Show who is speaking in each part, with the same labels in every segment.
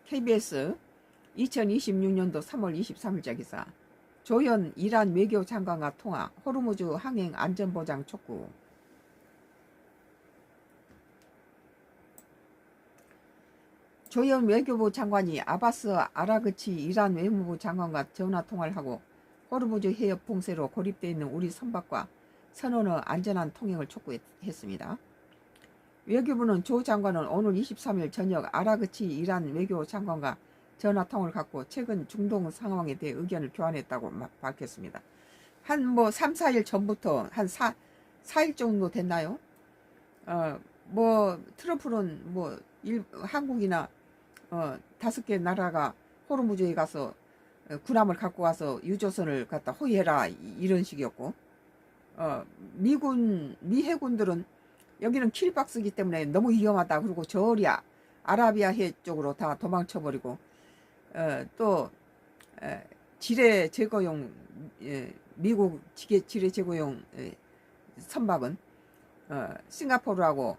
Speaker 1: KBS 2026년도 3월 23일자 기사. 조현 이란 외교장관과 통화, 호르무즈 항행 안전보장 촉구. 조현 외교부 장관이 아바스 아라그치 이란 외무부 장관과 전화통화를 하고 호르무즈 해협 봉쇄로 고립되어 있는 우리 선박과 선원의 안전한 통행을 촉구했습니다. 외교부는 조 장관은 오늘 23일 저녁 아라그치 이란 외교 장관과 전화통화를 갖고 최근 중동 상황에 대해 의견을 교환했다고 밝혔습니다. 한 3, 4일 전부터 한 4일 정도 됐나요? 트럼프는 한국이나 5개 나라가 호르무즈에 가서 군함을 갖고 와서 유조선을 갖다 호위해라 이런 식이었고, 미 해군들은 여기는 킬박스기 때문에 너무 위험하다. 그리고 저리 아라비아해 쪽으로 다 도망쳐버리고, 또 지뢰 제거용 미국 지뢰 제거용 선박은 싱가포르하고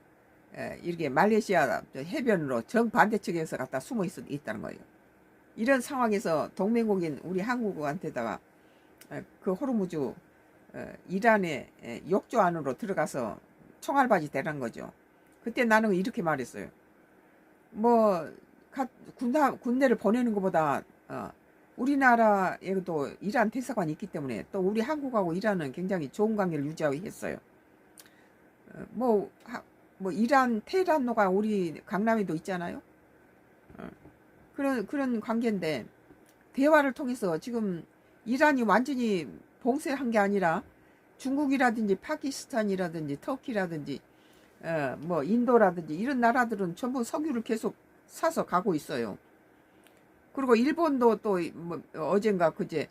Speaker 1: 이렇게 말레이시아 해변으로 정반대측에서 갖다 숨어 있다는 거예요. 이런 상황에서 동맹국인 우리 한국한테다가 그 호르무즈 이란의 욕조 안으로 들어가서 총알바지 대란 거죠. 그때 나는 이렇게 말했어요. 군대를 보내는 것보다 우리나라에도 이란 대사관이 있기 때문에 또 우리 한국하고 이란은 굉장히 좋은 관계를 유지하고 했어요. 이란 테헤란로가 우리 강남에도 있잖아요. 그런 관계인데 대화를 통해서 지금 이란이 완전히 봉쇄한 게 아니라 중국이라든지 파키스탄이라든지 터키라든지 인도라든지 이런 나라들은 전부 석유를 계속 사서 가고 있어요. 그리고 일본도 또 어젠가 그제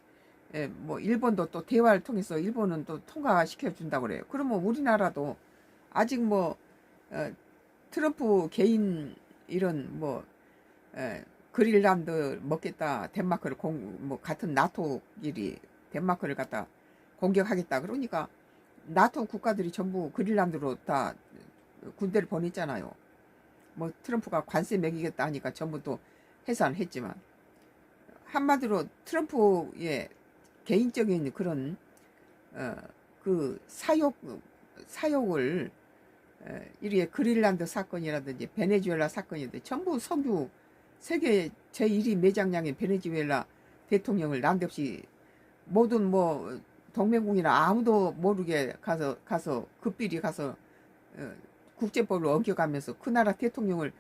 Speaker 1: 일본도 또 대화를 통해서 일본은 또 통과시켜 준다고 그래요. 그러면 우리나라도 아직 트럼프 개인 이런 그린란드 먹겠다, 덴마크를 같은 나토끼리 덴마크를 갖다 공격하겠다. 그러니까 나토 국가들이 전부 그린란드로 다 군대를 보냈잖아요. 트럼프가 관세 매기겠다 하니까 전부 또 해산했지만, 한마디로 트럼프의 개인적인 그런 그 사욕을 이렇게 그린란드 사건이라든지 베네수엘라 사건이라든지 전부 석유 세계 제1위 매장량인 베네수엘라 대통령을 난데없이 모든 동맹국이나 아무도 모르게 가서 급비리 가서 국제법을 어겨가면서 그 나라 대통령을